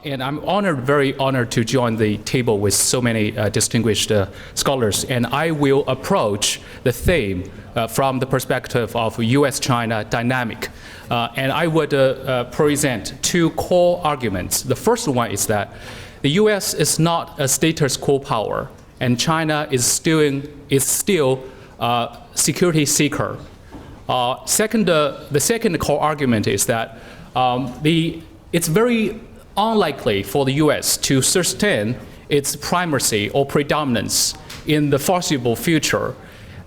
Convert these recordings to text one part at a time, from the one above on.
And I'm very honored to join the table with so many distinguished scholars. And I will approach the theme from the perspective of US-China Dynamic. And I would present two core arguments. The first one is that the US is not a status quo power, and China is still a security seeker. The second core argument is that it's very unlikely for the US to sustain its primacy or predominance in the foreseeable future.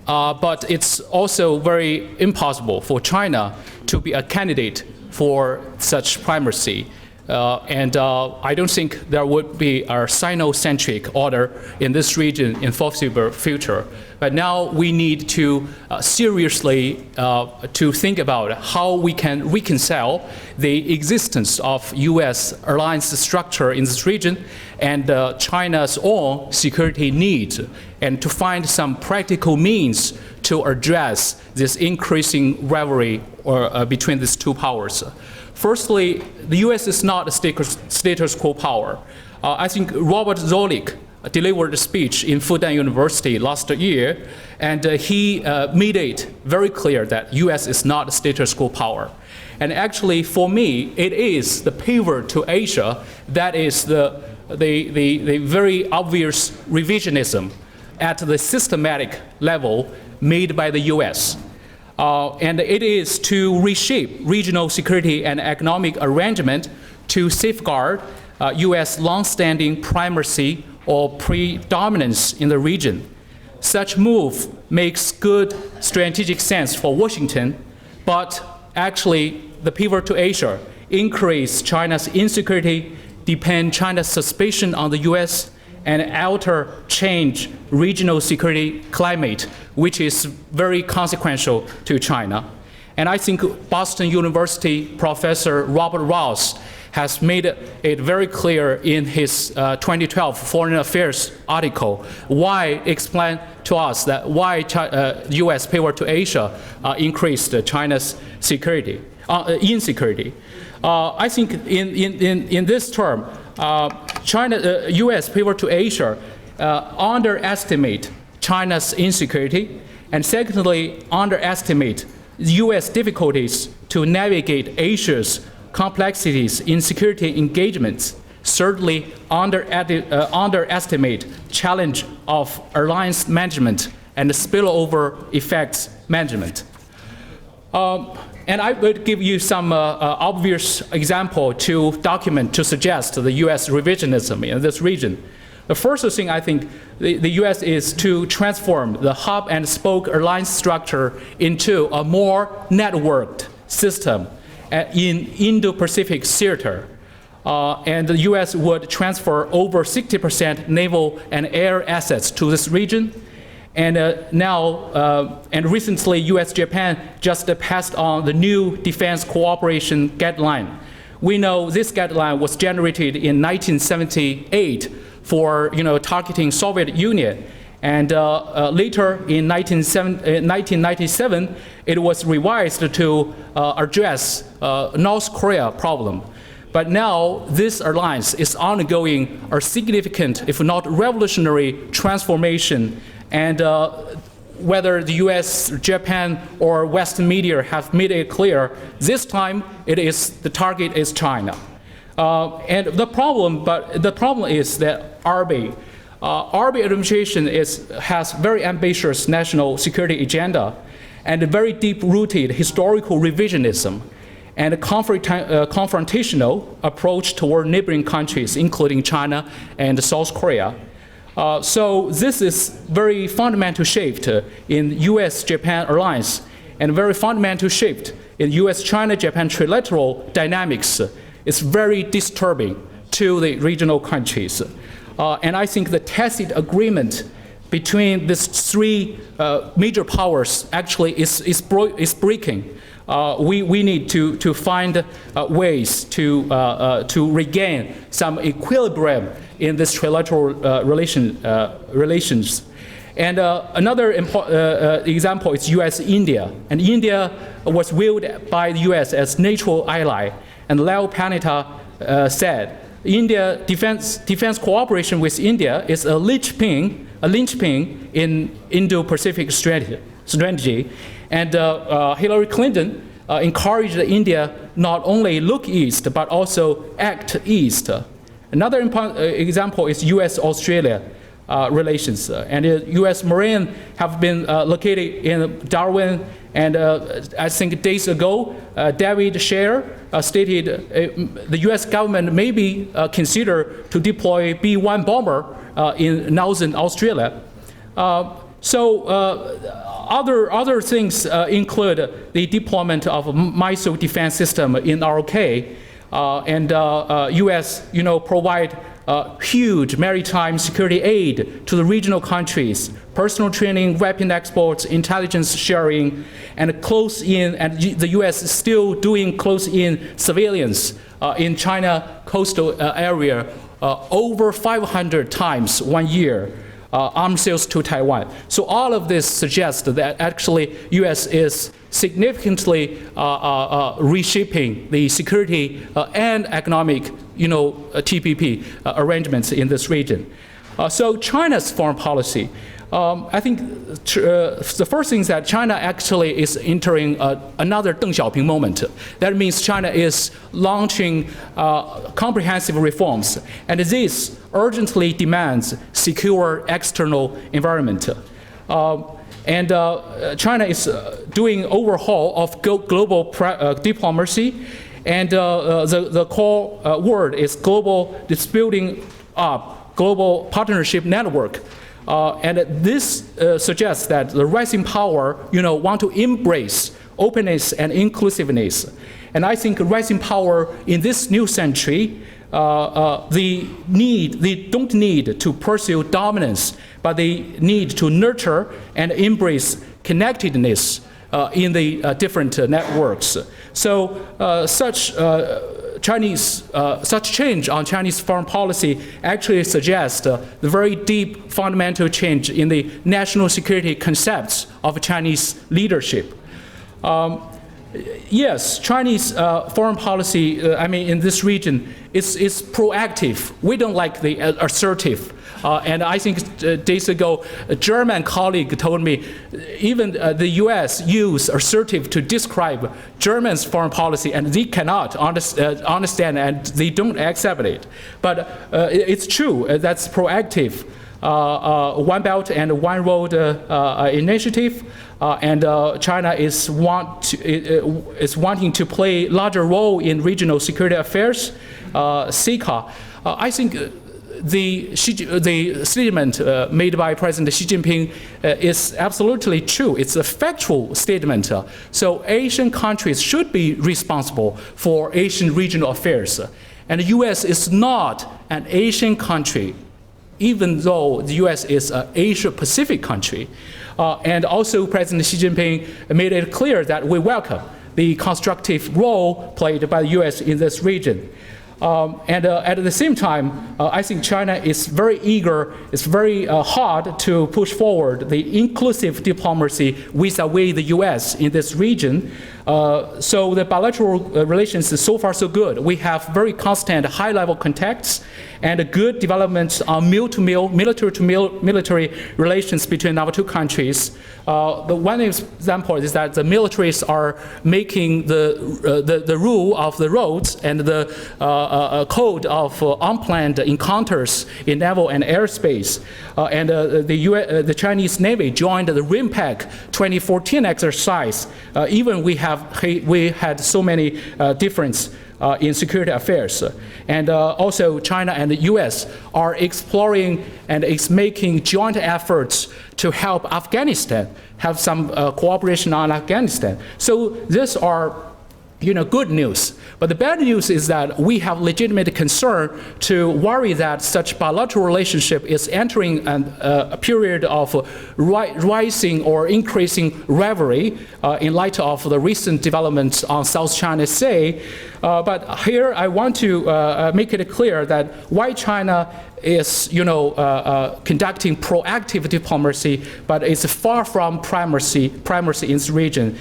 But it's also very impossible for China to be a candidate for such primacy. And I don't think there would be a Sino-centric order in this region in foreseeable future. But now we need to seriously to think about how we can reconcile the existence of U.S. alliance structure in this region and China's own security needs, and to find some practical means to address this increasing rivalry between these two powers. Firstly, the U.S. is not a status quo power. I think Robert Zoellick delivered a speech in Fudan University last year, and he made it very clear that U.S. is not a status quo power. And actually, for me, it is the pivot to Asia that is the very obvious revisionism at the systematic level made by the U.S. And it is to reshape regional security and economic arrangement to safeguard U.S. long-standing primacy or predominance in the region. Such move makes good strategic sense for Washington, but actually the pivot to Asia increase China's insecurity, deepen China's suspicion on the U.S., and change regional security climate, which is very consequential to China. And I think Boston University professor Robert Ross has made it very clear in his 2012 Foreign Affairs article explain to us that why U.S. pivot to Asia increased China's insecurity. I think in this term, U.S. pivot to Asia underestimate China's insecurity, and secondly, underestimate U.S. difficulties to navigate Asia's complexities in security engagements. Thirdly, underestimate challenge of alliance management and spillover effects management. And I would give you some obvious example to suggest the U.S. revisionism in this region. The first thing I think the U.S. is to transform the hub and spoke alliance structure into a more networked system in Indo-Pacific theater. And the U.S. would transfer over 60% naval and air assets to this region. And and recently, U.S.-Japan just passed on the new defense cooperation guideline. We know this guideline was generated in 1978 for targeting Soviet Union, and later in 1997, it was revised to address North Korea problem. But now this alliance is undergoing a significant, if not revolutionary, transformation. And whether the US, Japan, or Western media have made it clear, this time the target is China. And the problem is that RB administration has very ambitious national security agenda and a very deep-rooted historical revisionism and a confrontational approach toward neighboring countries, including China and South Korea. So this is very fundamental shift in US-Japan alliance and very fundamental shift in US-China-Japan trilateral dynamics. It's very disturbing to the regional countries. And I think the tacit agreement between these three major powers actually is breaking. We need to find ways to regain some equilibrium in this trilateral relations. And another example is US-India. And India was viewed by the US as natural ally. And Leo Panetta said, India defense cooperation with India is a linchpin in Indo-Pacific strategy. And Hillary Clinton encouraged India not only look east, but also act east. Another example is US-Australia relations. And US Marine have been located in Darwin, and I think days ago, David Sher stated the US government may be consider to deploy B-1 bomber in Northern Australia. Other things include the deployment of a missile defense system in ROK, and US, provide huge maritime security aid to the regional countries, personal training, weapon exports, intelligence sharing, and the US is still doing close-in surveillance in China coastal area over 500 times 1 year. Arms sales to Taiwan. So all of this suggests that actually U.S. is significantly reshaping the security and economic, TPP arrangements in this region. So China's foreign policy. I think the first thing is that China actually is entering another Deng Xiaoping moment. That means China is launching comprehensive reforms, and this urgently demands secure external environment. China is doing overhaul of global diplomacy, and the core word is building up global partnership network. And this suggests that the rising power, want to embrace openness and inclusiveness. And I think rising power in this new century, they don't need to pursue dominance, but they need to nurture and embrace connectedness in the different networks. So such change on Chinese foreign policy actually suggests the very deep fundamental change in the national security concepts of Chinese leadership. Yes, Chinese foreign policy, in this region, is proactive. We don't like the assertive. And I think days ago, a German colleague told me even the US use assertive to describe Germany's foreign policy, and they cannot understand and they don't accept it. But it's true, that's proactive. One Belt and One Road initiative, and China is wanting to play larger role in regional security affairs, CICA. I think the statement made by President Xi Jinping is absolutely true. It's a factual statement. So Asian countries should be responsible for Asian regional affairs. And the US is not an Asian country, even though the US is an Asia-Pacific country. And also President Xi Jinping made it clear that we welcome the constructive role played by the US in this region. And at the same time, I think China is very eager, it's very hard to push forward the inclusive diplomacy vis-a-vis the US in this region. So the bilateral relations is so far so good. We have very constant high-level contacts and good developments on military-to-military relations between our two countries. The one example is that the militaries are making the rule of the roads and the code of unplanned encounters in naval and airspace. And the Chinese Navy joined the RIMPAC 2014 exercise. Even we had so many differences in security affairs. And also China and the US are exploring and is making joint efforts to help Afghanistan, have some cooperation on Afghanistan. So these are good news. But the bad news is that we have legitimate concern to worry that such bilateral relationship is entering a period of rising or increasing rivalry in light of the recent developments on South China Sea. But here I want to make it clear that why China is conducting proactive diplomacy, but it's far from primacy in this region,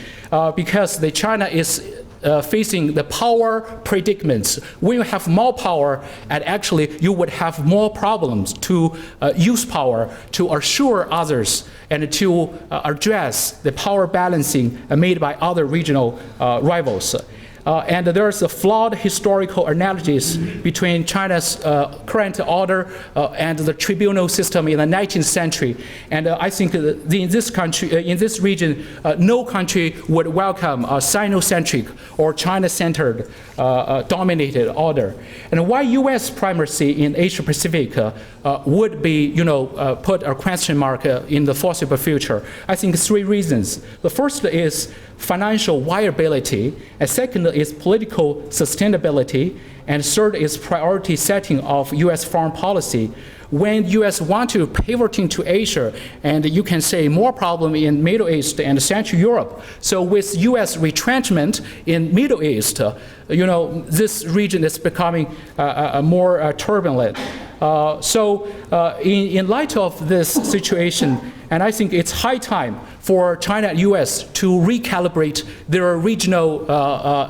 because China is facing the power predicaments. When you have more power, and actually you would have more problems to use power to assure others and to address the power balancing made by other regional rivals. And there's a flawed historical analogies between China's current order and the tribunal system in the 19th century. And I think in this country, in this region, no country would welcome a Sino-centric or China-centered dominated order. And why U.S. primacy in Asia-Pacific would be, put a question mark in the foreseeable future? I think 3 reasons. The first is financial viability, and second is political sustainability, and third is priority setting of U.S. foreign policy. When U.S. want to pivot into Asia, and you can say more problem in Middle East and Central Europe. So with U.S. retrenchment in Middle East, this region is becoming more turbulent. In light of this situation, and I think it's high time for China and U.S. to recalibrate their regional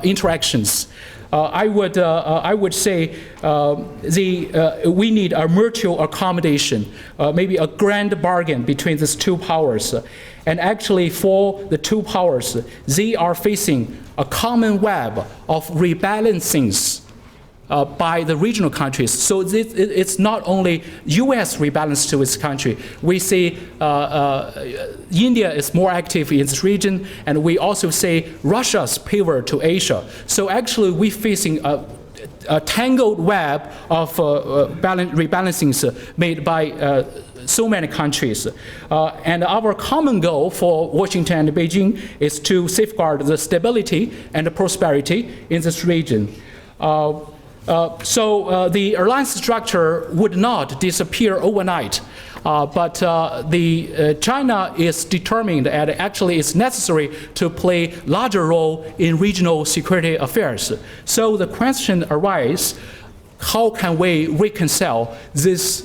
interactions. I would say we need a mutual accommodation, maybe a grand bargain between these 2 powers. And actually for the 2 powers, they are facing a common web of rebalancings by the regional countries. So it's not only U.S. rebalance to its country. We see India is more active in this region, and we also say Russia's pivot to Asia. So actually we're facing a tangled web of rebalancings made by so many countries. And our common goal for Washington and Beijing is to safeguard the stability and the prosperity in this region. So the alliance structure would not disappear overnight, but China is determined, and actually it's necessary to play larger role in regional security affairs. So the question arises, how can we reconcile these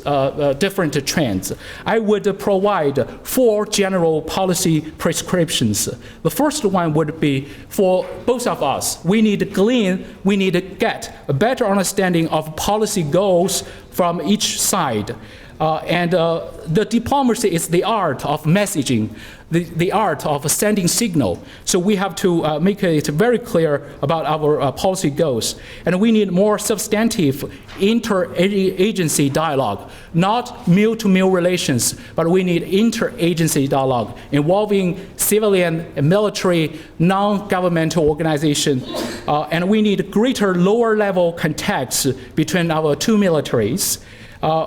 different trends? I would provide 4 general policy prescriptions. The first one would be for both of us. We need to get a better understanding of policy goals from each side. And the diplomacy is the art of messaging, the art of sending signal. So we have to make it very clear about our policy goals. And we need more substantive inter-agency dialogue, not mil-to-mil relations, but we need inter-agency dialogue involving civilian, military, non-governmental organization. And we need greater lower-level contacts between our 2 militaries.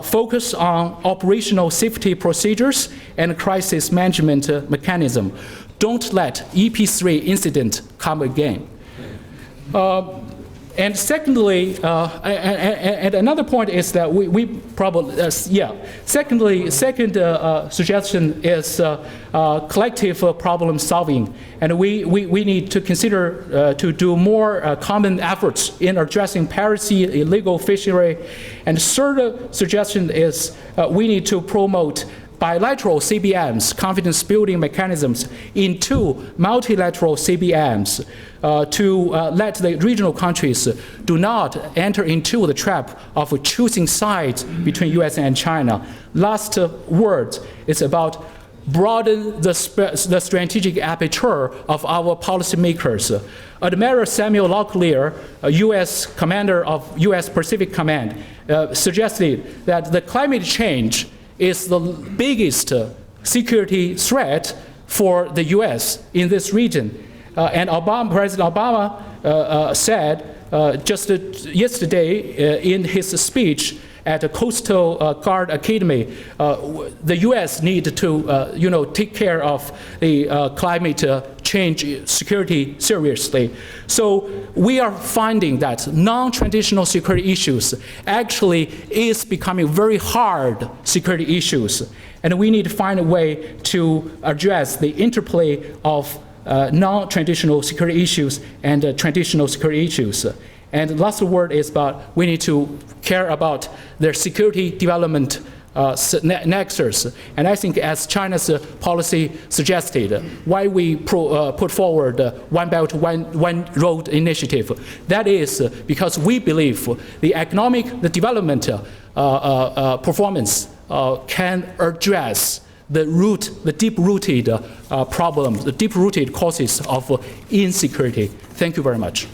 Focus on operational safety procedures and crisis management mechanism. Don't let EP3 incident come again. And secondly, and another point is that we probably, second suggestion is collective problem solving. And we need to consider to do more common efforts in addressing piracy, illegal fishery. And third suggestion is we need to promote bilateral CBMs, confidence building mechanisms, into multilateral CBMs to let the regional countries do not enter into the trap of choosing sides between US and China. Last word is about broaden the strategic aperture of our policymakers. Admiral Samuel Locklear, US commander of US Pacific Command, suggested that the climate change is the biggest security threat for the US in this region. And President Obama said just yesterday in his speech at the Coastal Guard Academy, the US need to take care of the climate change security seriously. So we are finding that non-traditional security issues actually is becoming very hard security issues. And we need to find a way to address the interplay of non-traditional security issues and traditional security issues. And the last word is about we need to care about their security development nexus. And I think as China's policy suggested, why we put forward One Belt, One Road initiative, that is because we believe the development performance can address the deep-rooted problems, the deep-rooted causes of insecurity. Thank you very much.